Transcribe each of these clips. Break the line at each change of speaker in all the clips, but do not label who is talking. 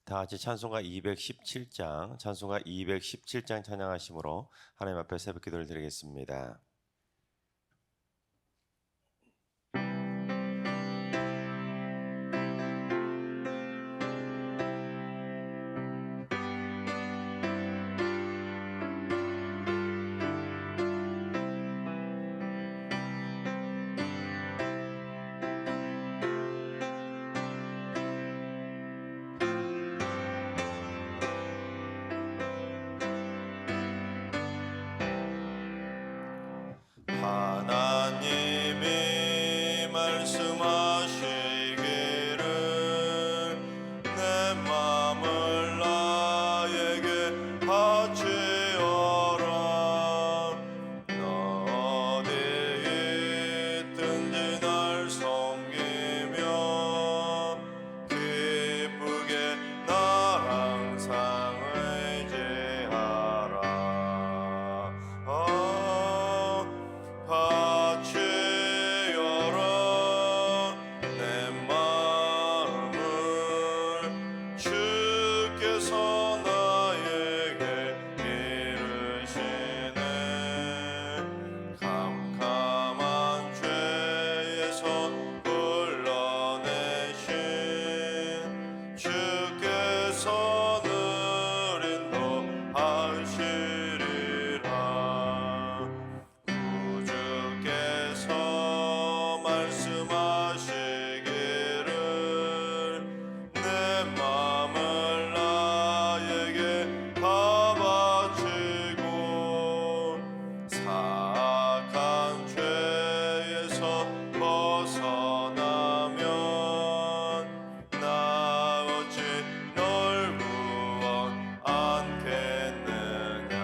다 같이 찬송가 217장, 찬송가 217장 찬양하심으로 하나님 앞에 새벽 기도를 드리겠습니다. 하나님이 말씀하시기를 내 마음을 나에게 바치어라. 너 어디에 있든지 날 섬기며 기쁘게 날 항상 의지하라. 바치어라 내 마음을 주께서 나에게 이르시네. 캄캄한 죄에서 불러내신 주께서 늘 인도하시리라. 주께서 말씀하시기를 내 마음을 나에게 다 바치고 사악한 죄에서 벗어나면 나 어찌 널 구원 않겠느냐.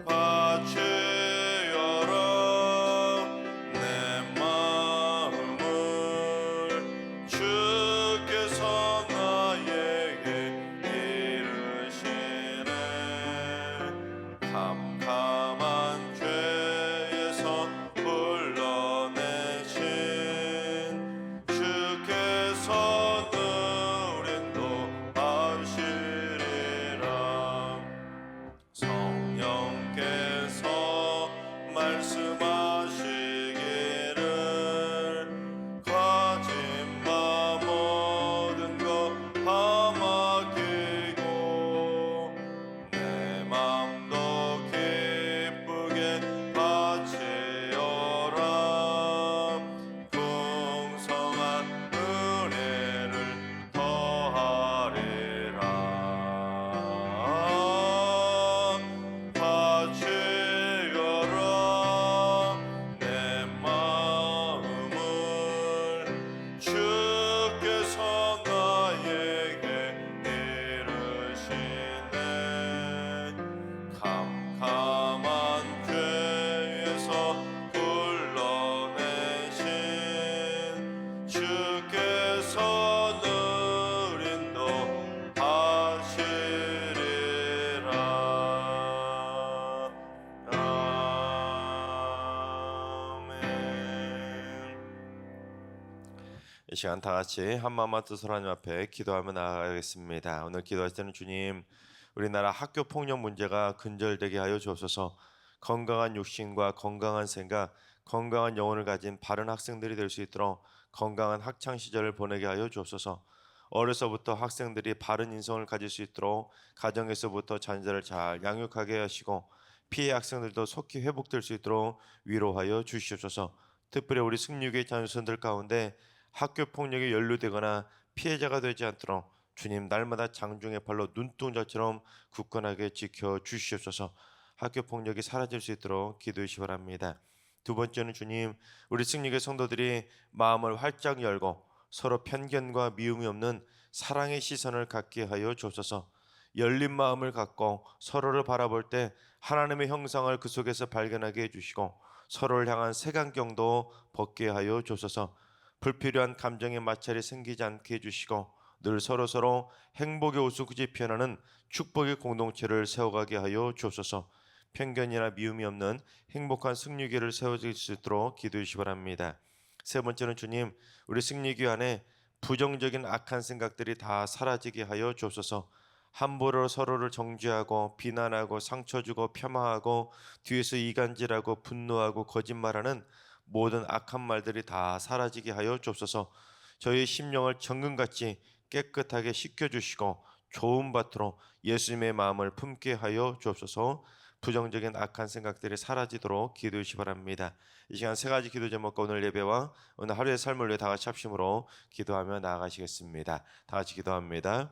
바치어라 내 마음을 주께서 나에게 이르시네. 캄캄한 죄에서 불러내신 주께서 늘 인도하시리라. 성령께서 말씀하시기를 가진 바 모든 것 다 맡기고 내 맘도 기쁘게 바치어라. 풍성한 은혜를 더하리라. 바치어라 내 마음을 주께서 나에게 이르시네. 캄캄한 죄에서 불러내신 주께서 늘 인도하시리라. 아멘. 이 시간 다 같이 한마음만 뜻으로 하나님 앞에 기도하며 나아가겠습니다. 오늘 기도할 때는 주님, 우리나라 학교 폭력 문제가 근절되게 하여 주옵소서. 건강한 육신과 건강한 생각, 건강한 영혼을 가진 바른 학생들이 될 수 있도록 건강한 학창 시절을 보내게 하여 주옵소서. 어려서부터 학생들이 바른 인성을 가질 수 있도록 가정에서부터 자녀를 잘 양육하게 하시고 피해 학생들도 속히 회복될 수 있도록 위로하여 주시옵소서. 특별히 우리 승리교회 자녀선들 가운데 학교 폭력에 연루되거나 피해자가 되지 않도록 주님 날마다 장중의 팔로 눈동자처럼 굳건하게 지켜 주시옵소서. 학교 폭력이 사라질 수 있도록 기도해 주시기 바랍니다. 두 번째는 주님, 우리 승리교회 성도들이 마음을 활짝 열고 서로 편견과 미움이 없는 사랑의 시선을 갖게 하여 주옵소서. 열린 마음을 갖고 서로를 바라볼 때 하나님의 형상을 그 속에서 발견하게 해주시고 서로를 향한 색안경도 벗게 하여 주옵소서. 불필요한 감정의 마찰이 생기지 않게 해주시고 늘 서로 행복의 옷을 피어나는 축복의 공동체를 세워가게 하여 주옵소서. 편견이나 미움이 없는 행복한 승리교회를 세워질 수 있도록 기도해 주시기 바랍니다. 세 번째는 주님, 우리 승리교회 안에 부정적인 악한 생각들이 다 사라지게 하여 주옵소서. 함부로 서로를 정죄하고 비난하고 상처 주고 폄하하고 뒤에서 이간질하고 분노하고 거짓말하는 모든 악한 말들이 다 사라지게 하여 주옵소서. 저희 심령을 정금같이 깨끗하게 씻겨주시고 좋은 밭으로 예수님의 마음을 품게 하여 주옵소서. 부정적인 악한 생각들이 사라지도록 기도해 주시 바랍니다. 이 시간 세 가지 기도 제목과 오늘 예배와 오늘 하루의 삶을 위해 다 같이 합심으로 기도하며 나아가시겠습니다. 다 같이 기도합니다.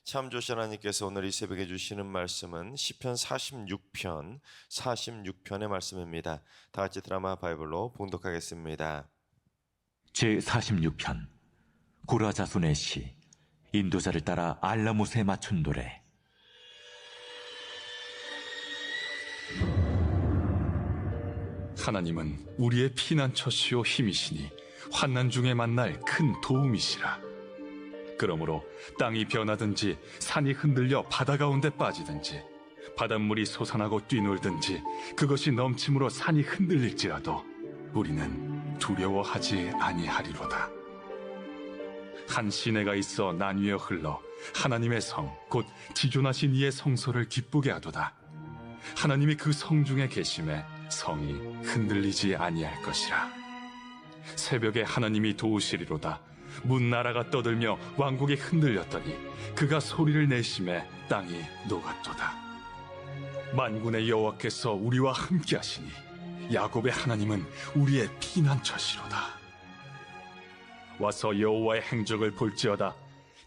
참 좋으신 하나님께서 오늘 이 새벽에 주시는 말씀은 시편 46편의 말씀입니다. 다 같이 드라마 바이블로 봉독하겠습니다.
제46편 고라 자손의 시, 인도자를 따라 알라못에 맞춘 노래.
하나님은 우리의 피난처시오 힘이시니 환난 중에 만날 큰 도움이시라. 그러므로 땅이 변하든지 산이 흔들려 바다 가운데 빠지든지 바닷물이 솟아나고 뛰놀든지 그것이 넘침으로 산이 흔들릴지라도 우리는 두려워하지 아니하리로다. 한 시내가 있어 나뉘어 흘러 하나님의 성 곧 지존하신 이의 성소를 기쁘게 하도다. 하나님이 그 성 중에 계심에 성이 흔들리지 아니할 것이라. 새벽에 하나님이 도우시리로다. 문나라가 떠들며 왕국이 흔들렸더니 그가 소리를 내심에 땅이 녹았도다. 만군의 여호와께서 우리와 함께하시니 야곱의 하나님은 우리의 피난처시로다. 와서 여호와의 행적을 볼지어다.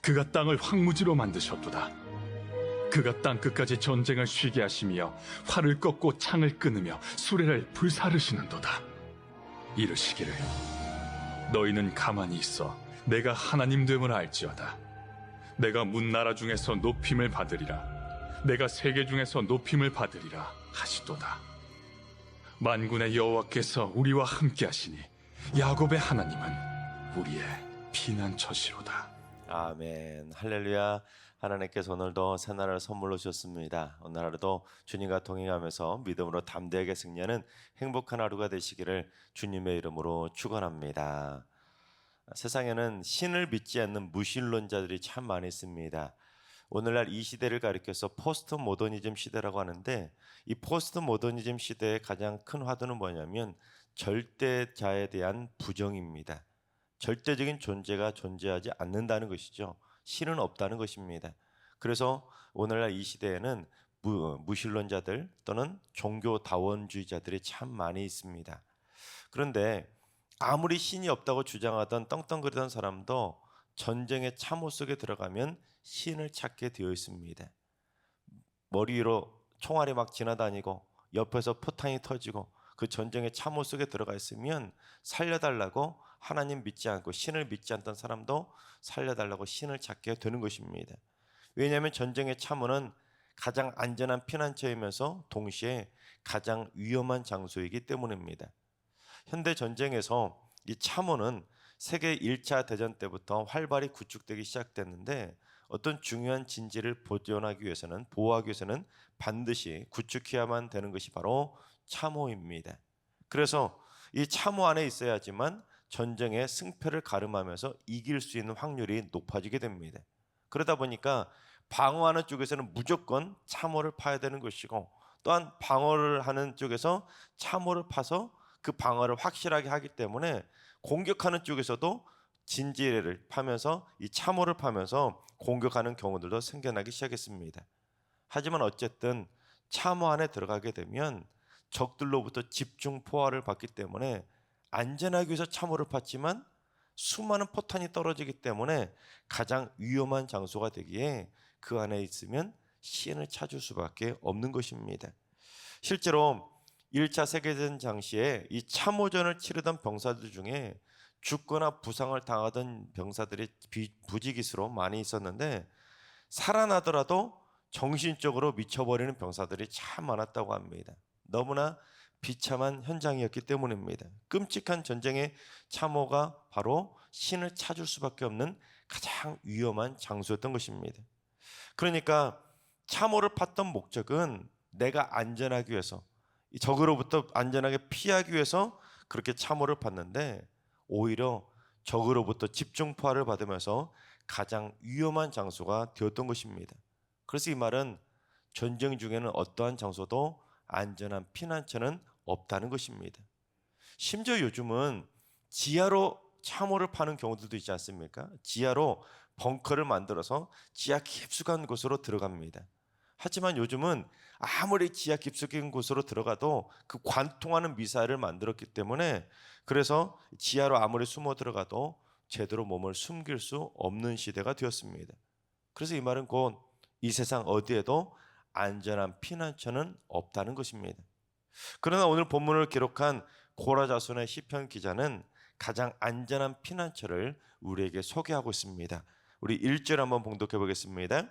그가 땅을 황무지로 만드셨도다. 그가 땅 끝까지 전쟁을 쉬게 하시며 활을 꺾고 창을 끊으며 수레를 불사르시는도다. 이르시기를 너희는 가만히 있어 내가 하나님 됨을 알지어다. 내가 문나라 중에서 높임을 받으리라. 내가 세계 중에서 높임을 받으리라 하시도다. 만군의 여호와께서 우리와 함께하시니 야곱의 하나님은 우리의 피난처시로다.
아멘. 할렐루야. 하나님께서 오늘도 새날을 선물로 주셨습니다. 오늘 하루도 주님과 동행하면서 믿음으로 담대하게 승리하는 행복한 하루가 되시기를 주님의 이름으로 축원합니다. 세상에는 신을 믿지 않는 무신론자들이 참 많이 있습니다. 오늘날 이 시대를 가리켜서 포스트 모더니즘 시대라고 하는데, 이 포스트 모더니즘 시대의 가장 큰 화두는 뭐냐면 절대자에 대한 부정입니다. 절대적인 존재가 존재하지 않는다는 것이죠. 신은 없다는 것입니다. 그래서 오늘날 이 시대에는 무신론자들 또는 종교다원주의자들이 참 많이 있습니다. 그런데 아무리 신이 없다고 주장하던 떵떵거리던 사람도 전쟁의 참호 속에 들어가면 신을 찾게 되어 있습니다. 머리 위로 총알이 막 지나다니고 옆에서 포탄이 터지고 그 전쟁의 참호 속에 들어가 있으면 살려달라고 하나님 믿지 않고 신을 믿지 않던 사람도 살려달라고 신을 찾게 되는 것입니다. 왜냐하면 전쟁의 참호는 가장 안전한 피난처이면서 동시에 가장 위험한 장소이기 때문입니다. 현대 전쟁에서 이 참호는 세계 1차 대전 때부터 활발히 구축되기 시작됐는데, 어떤 중요한 진지를 보호하기 위해서는 반드시 구축해야만 되는 것이 바로 참호입니다. 그래서 이 참호 안에 있어야지만 전쟁의 승패를 가름하면서 이길 수 있는 확률이 높아지게 됩니다. 그러다 보니까 방어하는 쪽에서는 무조건 참호를 파야 되는 것이고, 또한 방어를 하는 쪽에서 참호를 파서 그 방어를 확실하게 하기 때문에 공격하는 쪽에서도 진지를 파면서 이 참호를 파면서 공격하는 경우들도 생겨나기 시작했습니다. 하지만 어쨌든 참호 안에 들어가게 되면 적들로부터 집중 포화를 받기 때문에 안전하기 위해서 참호를 팠지만 수많은 포탄이 떨어지기 때문에 가장 위험한 장소가 되기에 그 안에 있으면 신을 찾을 수밖에 없는 것입니다. 실제로 1차 세계대전 당시에 이 참호전을 치르던 병사들 중에 죽거나 부상을 당하던 병사들이 부지기수로 많이 있었는데, 살아나더라도 정신적으로 미쳐버리는 병사들이 참 많았다고 합니다. 너무나 비참한 현장이었기 때문입니다. 끔찍한 전쟁의 참호가 바로 신을 찾을 수밖에 없는 가장 위험한 장소였던 것입니다. 그러니까 참호를 팠던 목적은 내가 안전하기 위해서, 적으로부터 안전하게 피하기 위해서 그렇게 참호를 팠는데, 오히려 적으로부터 집중포화를 받으면서 가장 위험한 장소가 되었던 것입니다. 그래서 이 말은 전쟁 중에는 어떠한 장소도 안전한 피난처는 없다는 것입니다. 심지어 요즘은 지하로 참호를 파는 경우들도 있지 않습니까? 지하로 벙커를 만들어서 지하 깊숙한 곳으로 들어갑니다. 하지만 요즘은 아무리 지하 깊숙한 곳으로 들어가도 그 관통하는 미사일을 만들었기 때문에, 그래서 지하로 아무리 숨어 들어가도 제대로 몸을 숨길 수 없는 시대가 되었습니다. 그래서 이 말은 곧 이 세상 어디에도 안전한 피난처는 없다는 것입니다. 그러나 오늘 본문을 기록한 고라자손의 시편 기자는 가장 안전한 피난처를 우리에게 소개하고 있습니다. 우리 1절 한번 봉독해 보겠습니다.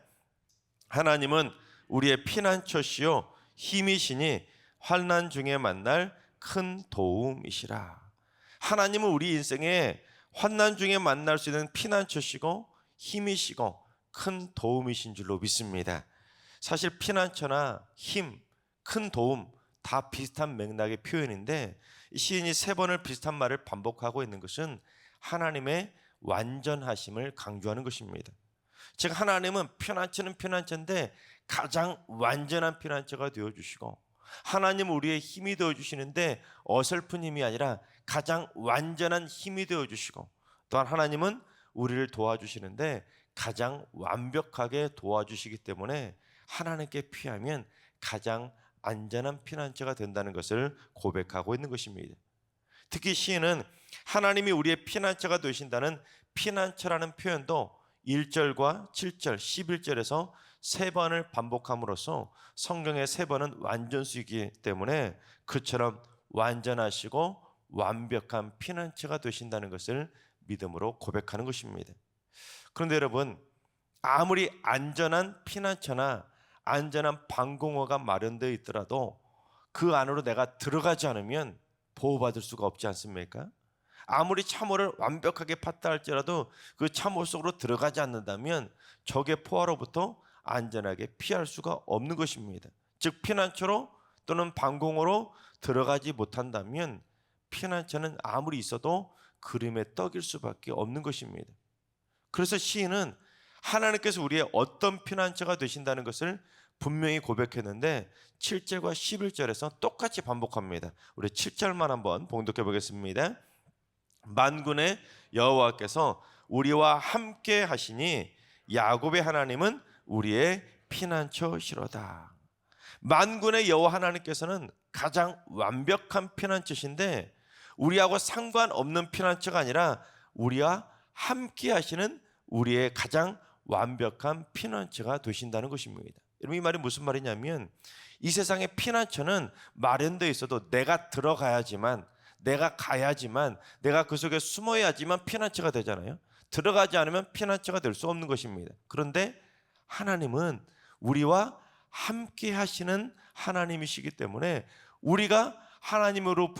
하나님은 우리의 피난처시요 힘이시니 환난 중에 만날 큰 도움이시라. 하나님은 우리 인생에 환난 중에 만날 수 있는 피난처시고 힘이시고 큰 도움이신 줄로 믿습니다. 사실 피난처나 힘, 큰 도움 다 비슷한 맥락의 표현인데, 시인이 3번을 비슷한 말을 반복하고 있는 것은 하나님의 완전하심을 강조하는 것입니다. 즉 하나님은 피난처는 피난처인데 가장 완전한 피난처가 되어주시고, 하나님은 우리의 힘이 되어주시는데 어설픈 힘이 아니라 가장 완전한 힘이 되어주시고, 또한 하나님은 우리를 도와주시는데 가장 완벽하게 도와주시기 때문에 하나님께 피하면 가장 안전한 피난처가 된다는 것을 고백하고 있는 것입니다. 특히 시인은 하나님이 우리의 피난처가 되신다는 피난처라는 표현도 1절과 7절, 11절에서 3번을 반복함으로써 성경의 3번은 완전수이기 때문에 그처럼 완전하시고 완벽한 피난처가 되신다는 것을 믿음으로 고백하는 것입니다. 그런데 여러분, 아무리 안전한 피난처나 안전한 방공호가 마련되어 있더라도 그 안으로 내가 들어가지 않으면 보호받을 수가 없지 않습니까? 아무리 참호를 완벽하게 팠다 할지라도 그 참호 속으로 들어가지 않는다면 적의 포화로부터 안전하게 피할 수가 없는 것입니다. 즉 피난처로 또는 방공호로 들어가지 못한다면 피난처는 아무리 있어도 그림의 떡일 수밖에 없는 것입니다. 그래서 시인은 하나님께서 우리의 어떤 피난처가 되신다는 것을 분명히 고백했는데 7절과 11절에서 똑같이 반복합니다. 우리 7절만 한번 봉독해 보겠습니다. 만군의 여호와께서 우리와 함께 하시니 야곱의 하나님은 우리의 피난처시로다. 만군의 여호와 하나님께서는 가장 완벽한 피난처신데 우리하고 상관없는 피난처가 아니라 우리와 함께 하시는 우리의 가장 완벽한 피난처가 되신다는 것입니다. 여러분, 이 말이 무슨 말이냐면 이 세상의 피난처는 마련되어 있어도 내가 들어가야지만, 내가 가야지만, 내가 그 속에 숨어야지만 피난처가 되잖아요. 들어가지 않으면 피난처가 될 수 없는 것입니다. 그런데 하나님은 우리와 함께 하시는 하나님이시기 때문에 우리가 하나님으로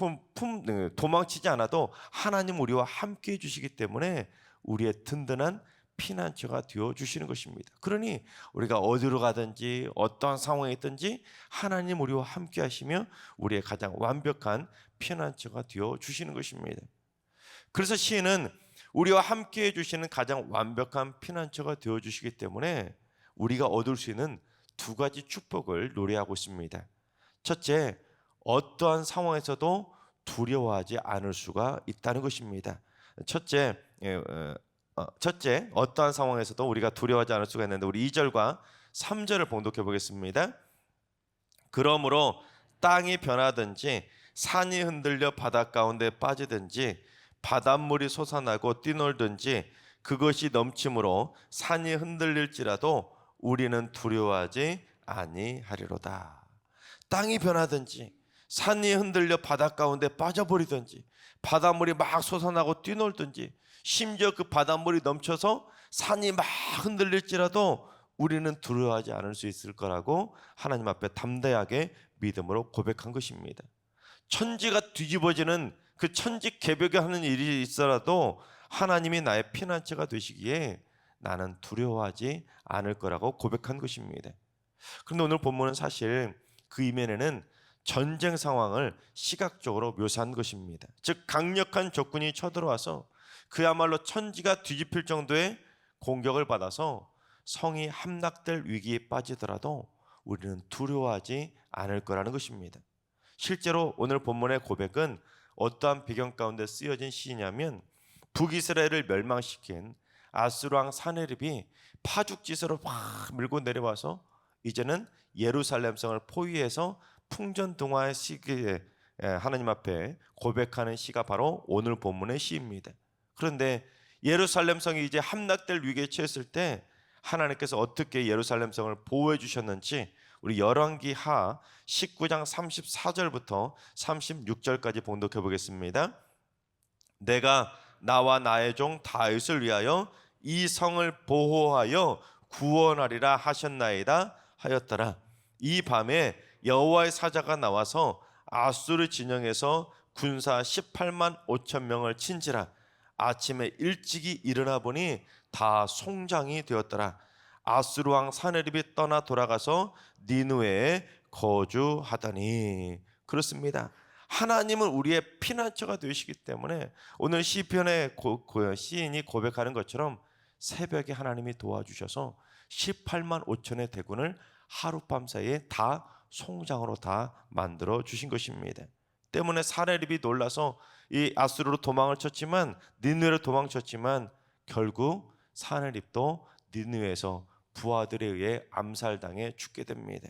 도망치지 않아도 하나님 우리와 함께 해주시기 때문에 우리의 든든한 피난처가 되어주시는 것입니다. 그러니 우리가 어디로 가든지 어떠한 상황에 있든지 하나님 우리와 함께 하시며 우리의 가장 완벽한 피난처가 되어주시는 것입니다. 그래서 시인은 우리와 함께 해주시는 가장 완벽한 피난처가 되어주시기 때문에 우리가 얻을 수 있는 2가지 축복을 노래하고 있습니다. 첫째, 어떠한 상황에서도 두려워하지 않을 수가 있다는 것입니다. 첫째, 어떠한 상황에서도 우리가 두려워하지 않을 수가 있는데 우리 2절과 3절을 봉독해 보겠습니다. 그러므로 땅이 변하든지 산이 흔들려 바닷 가운데 빠지든지 바닷물이 솟아나고 뛰놀든지 그것이 넘침으로 산이 흔들릴지라도 우리는 두려워하지 아니하리로다. 땅이 변하든지 산이 흔들려 바닷 가운데 빠져버리든지 바닷물이 막 솟아나고 뛰놀든지 심지어 그 바닷물이 넘쳐서 산이 막 흔들릴지라도 우리는 두려워하지 않을 수 있을 거라고 하나님 앞에 담대하게 믿음으로 고백한 것입니다. 천지가 뒤집어지는 그 천지개벽에 하는 일이 있어라도 하나님이 나의 피난처가 되시기에 나는 두려워하지 않을 거라고 고백한 것입니다. 그런데 오늘 본문은 사실 그 이면에는 전쟁 상황을 시각적으로 묘사한 것입니다. 즉 강력한 적군이 쳐들어와서 그야말로 천지가 뒤집힐 정도의 공격을 받아서 성이 함락될 위기에 빠지더라도 우리는 두려워하지 않을 거라는 것입니다. 실제로 오늘 본문의 고백은 어떠한 배경 가운데 쓰여진 시냐면 북이스라엘을 멸망시킨 아수르 왕 사네립이 파죽지세로 막 밀고 내려와서 이제는 예루살렘 성을 포위해서 풍전등화의 시기에 하나님 앞에 고백하는 시가 바로 오늘 본문의 시입니다. 그런데 예루살렘 성이 이제 함락될 위기에 처했을 때 하나님께서 어떻게 예루살렘 성을 보호해 주셨는지 우리 열왕기하 19장 34절부터 36절까지 봉독해 보겠습니다. 내가 나와 나의 종 다윗을 위하여 이 성을 보호하여 구원하리라 하셨나이다 하였더라. 이 밤에 여호와의 사자가 나와서 아수르 진영에서 군사 18만 5천 명을 친지라. 아침에 일찍이 일어나 보니 다 송장이 되었더라. 아수르 왕 사네립이 떠나 돌아가서 니느웨에 거주하더니. 그렇습니다. 하나님은 우리의 피난처가 되시기 때문에 오늘 시편의 시인이 고백하는 것처럼 새벽에 하나님이 도와주셔서 18만 5천의 대군을 하룻밤 사이에 다 송장으로 다 만들어 주신 것입니다. 때문에 사내립이 놀라서 이 아수르로 도망을 쳤지만, 니느웨로 도망쳤지만 결국 사내립도 니느웨에서 부하들에 의해 암살당해 죽게 됩니다.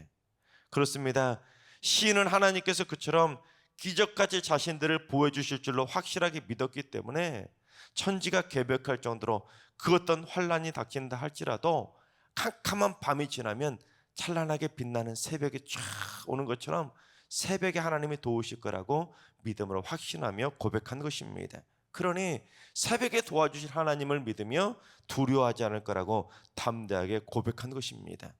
그렇습니다. 시인은 하나님께서 그처럼 기적같이 자신들을 보여주실 줄로 확실하게 믿었기 때문에 천지가 개벽할 정도로 그 어떤 환란이 닥친다 할지라도 캄캄한 밤이 지나면 찬란하게 빛나는 새벽이 쫙 오는 것처럼 새벽에 하나님이 도우실 거라고 믿음으로 확신하며 고백한 것입니다. 그러니 새벽에 도와주실 하나님을 믿으며 두려워하지 않을 거라고 담대하게 고백한 것입니다.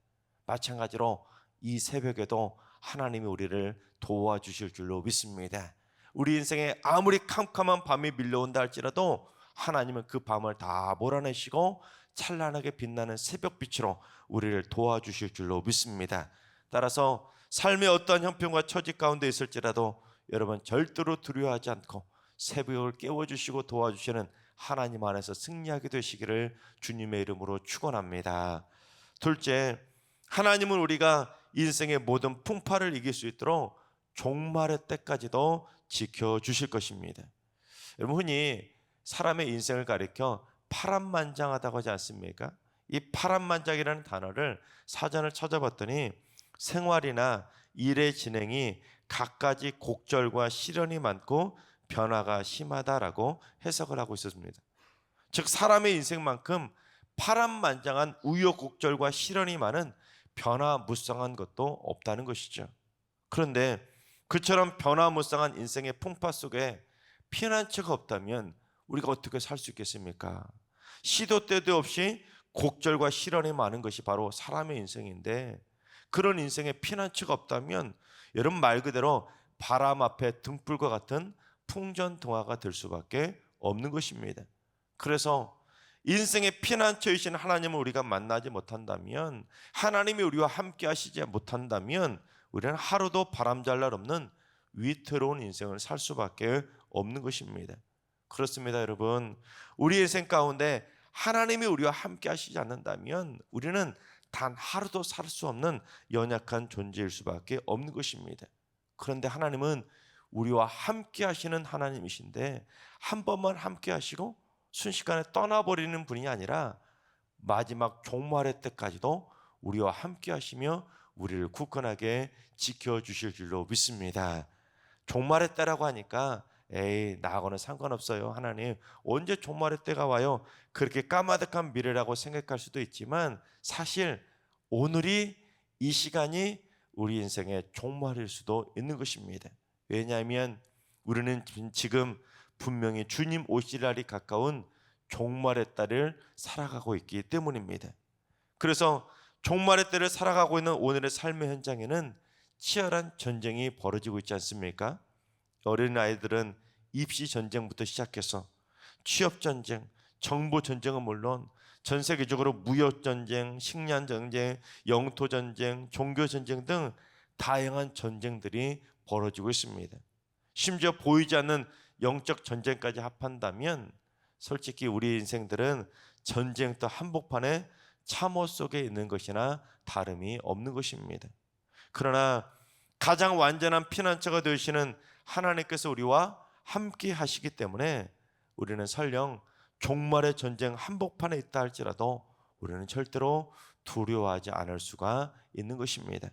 마찬가지로 이 새벽에도 하나님이 우리를 도와주실 줄로 믿습니다. 우리 인생에 아무리 캄캄한 밤이 밀려온다 할지라도 하나님은 그 밤을 다 몰아내시고 찬란하게 빛나는 새벽빛으로 우리를 도와주실 줄로 믿습니다. 따라서 삶의 어떠한 형편과 처지 가운데 있을지라도 여러분 절대로 두려워하지 않고 새벽을 깨워주시고 도와주시는 하나님 안에서 승리하게 되시기를 주님의 이름으로 축원합니다. 둘째, 하나님은 우리가 인생의 모든 풍파를 이길 수 있도록 종말의 때까지도 지켜주실 것입니다. 여러분, 흔히 사람의 인생을 가리켜 파란만장하다고 하지 않습니까? 이 파란만장이라는 단어를 사전을 찾아봤더니 생활이나 일의 진행이 갖가지 곡절과 시련이 많고 변화가 심하다라고 해석을 하고 있었습니다. 즉 사람의 인생만큼 파란만장한 우여곡절과 시련이 많은 변화무쌍한 것도 없다는 것이죠. 그런데 그처럼 변화무쌍한 인생의 풍파 속에 피난처가 없다면 우리가 어떻게 살 수 있겠습니까? 시도 때도 없이 곡절과 시련이 많은 것이 바로 사람의 인생인데, 그런 인생에 피난처가 없다면 여러분 말 그대로 바람 앞에 등불과 같은 풍전등화가 될 수밖에 없는 것입니다. 그래서 인생의 피난처이신 하나님을 우리가 만나지 못한다면, 하나님이 우리와 함께 하시지 못한다면 우리는 하루도 바람잘 날 없는 위태로운 인생을 살 수밖에 없는 것입니다. 그렇습니다, 여러분. 우리 인생 가운데 하나님이 우리와 함께 하시지 않는다면 우리는 단 하루도 살 수 없는 연약한 존재일 수밖에 없는 것입니다. 그런데 하나님은 우리와 함께 하시는 하나님이신데 한 번만 함께 하시고 순식간에 떠나버리는 분이 아니라 마지막 종말의 때까지도 우리와 함께 하시며 우리를 굳건하게 지켜주실 줄로 믿습니다. 종말의 때라고 하니까 에이 나하고는 상관없어요, 하나님 언제 종말의 때가 와요, 그렇게 까마득한 미래라고 생각할 수도 있지만 사실 오늘이, 이 시간이 우리 인생의 종말일 수도 있는 것입니다. 왜냐하면 우리는 지금 분명히 주님 오실 날이 가까운 종말의 때를 살아가고 있기 때문입니다. 그래서 종말의 때를 살아가고 있는 오늘의 삶의 현장에는 치열한 전쟁이 벌어지고 있지 않습니까? 어린아이들은 입시 전쟁부터 시작해서 취업 전쟁, 정보 전쟁은 물론 전 세계적으로 무역 전쟁, 식량 전쟁, 영토 전쟁, 종교 전쟁 등 다양한 전쟁들이 벌어지고 있습니다. 심지어 보이지 않는 영적 전쟁까지 합한다면 솔직히 우리 인생들은 전쟁터 한복판에 참호 속에 있는 것이나 다름이 없는 것입니다. 그러나 가장 완전한 피난처가 되시는 하나님께서 우리와 함께 하시기 때문에 우리는 설령 종말의 전쟁 한복판에 있다 할지라도 우리는 절대로 두려워하지 않을 수가 있는 것입니다.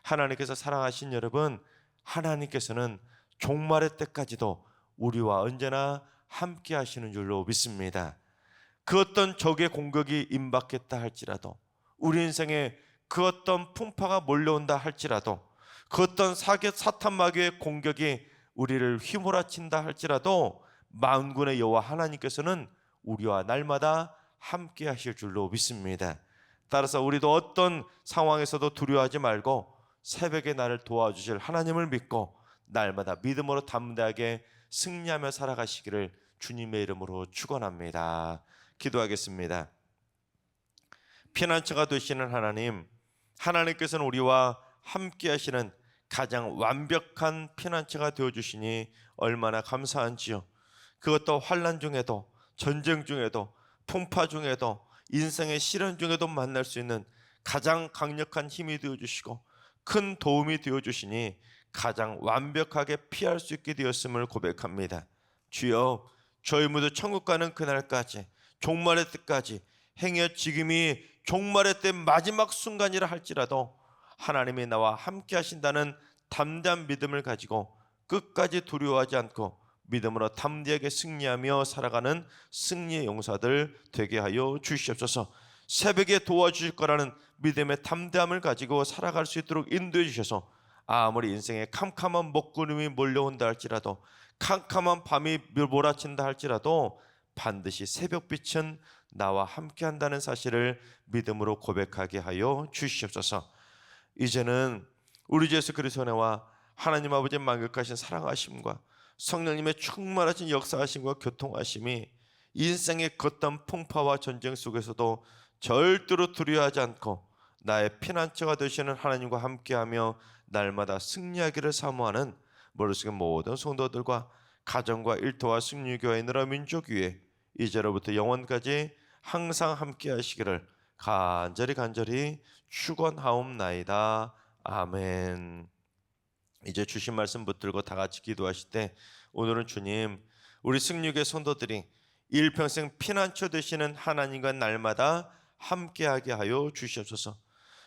하나님께서 사랑하신 여러분, 하나님께서는 종말의 때까지도 우리와 언제나 함께 하시는 줄로 믿습니다. 그 어떤 적의 공격이 임박했다 할지라도, 우리 인생에 그 어떤 풍파가 몰려온다 할지라도, 그 어떤 사탄 마귀의 공격이 우리를 휘몰아친다 할지라도 만군의 여호와 하나님께서는 우리와 날마다 함께 하실 줄로 믿습니다. 따라서 우리도 어떤 상황에서도 두려워하지 말고 새벽에 나를 도와주실 하나님을 믿고 날마다 믿음으로 담대하게 승리하며 살아가시기를 주님의 이름으로 축원합니다. 기도하겠습니다. 피난처가 되시는 하나님, 하나님께서는 우리와 함께 하시는 가장 완벽한 피난처가 되어주시니 얼마나 감사한지요. 그것도 환난 중에도, 전쟁 중에도, 풍파 중에도, 인생의 시련 중에도 만날 수 있는 가장 강력한 힘이 되어주시고 큰 도움이 되어 주시니 가장 완벽하게 피할 수 있게 되었음을 고백합니다. 주여, 저희 모두 천국 가는 그날까지, 종말의 때까지, 행여 지금이 종말의 때 마지막 순간이라 할지라도 하나님이 나와 함께 하신다는 담대한 믿음을 가지고 끝까지 두려워하지 않고 믿음으로 담대하게 승리하며 살아가는 승리의 용사들 되게 하여 주시옵소서. 새벽에 도와주실 거라는 믿음의 담대함을 가지고 살아갈 수 있도록 인도해 주셔서 아무리 인생에 캄캄한 먹구름이 몰려온다 할지라도, 캄캄한 밤이 몰아친다 할지라도 반드시 새벽빛은 나와 함께 한다는 사실을 믿음으로 고백하게 하여 주시옵소서. 이제는 우리 주 예수 그리스도의 은혜와 하나님 아버지의 만극하신 사랑하심과 성령님의 충만하신 역사하심과 교통하심이 인생의 걷던 풍파와 전쟁 속에서도 절대로 두려워하지 않고 나의 피난처가 되시는 하나님과 함께하며 날마다 승리하기를 사모하는 머릿속의 모든 성도들과 가정과 일터와 승리교회 나라 민족 위에 이제로부터 영원까지 항상 함께 하시기를 간절히 축원하옵나이다. 아멘. 이제 주신 말씀 붙들고 다 같이 기도하실 때, 오늘은 주님, 우리 승리교회 성도들이 일평생 피난처 되시는 하나님과 날마다 함께하게 하여 주시옵소서.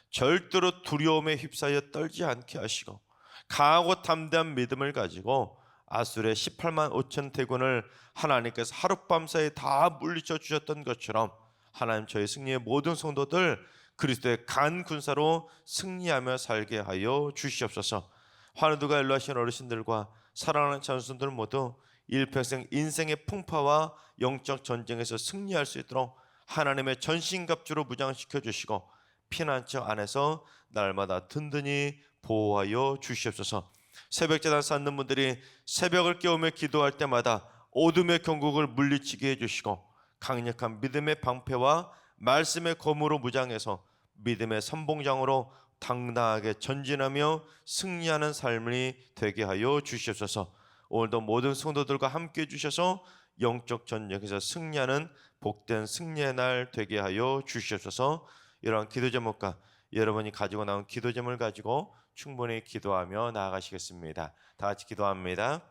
절대로 두려움에 휩싸여 떨지 않게 하시고 강하고 담대한 믿음을 가지고 아술의 18만 5천 대군을 하나님께서 하룻밤 사이에 다 물리쳐 주셨던 것처럼 하나님, 저희 승리의 모든 성도들 그리스도의 간 군사로 승리하며 살게 하여 주시옵소서. 환우두가 연로하신 어르신들과 사랑하는 자손들 모두 일평생 인생의 풍파와 영적 전쟁에서 승리할 수 있도록 하나님의 전신갑주로 무장시켜 주시고 피난처 안에서 날마다 든든히 보호하여 주시옵소서. 새벽제단 쌓는 분들이 새벽을 깨우며 기도할 때마다 어둠의 경국을 물리치게 해주시고 강력한 믿음의 방패와 말씀의 검으로 무장해서 믿음의 선봉장으로 당당하게 전진하며 승리하는 삶이 되게 하여 주시옵소서. 오늘도 모든 성도들과 함께 해주셔서 영적 전쟁에서 승리하는 복된 승리의 날 되게 하여 주시옵소서. 이러한 기도 제목과 여러분이 가지고 나온 기도 제목을 가지고 충분히 기도하며 나아가시겠습니다. 다 같이 기도합니다.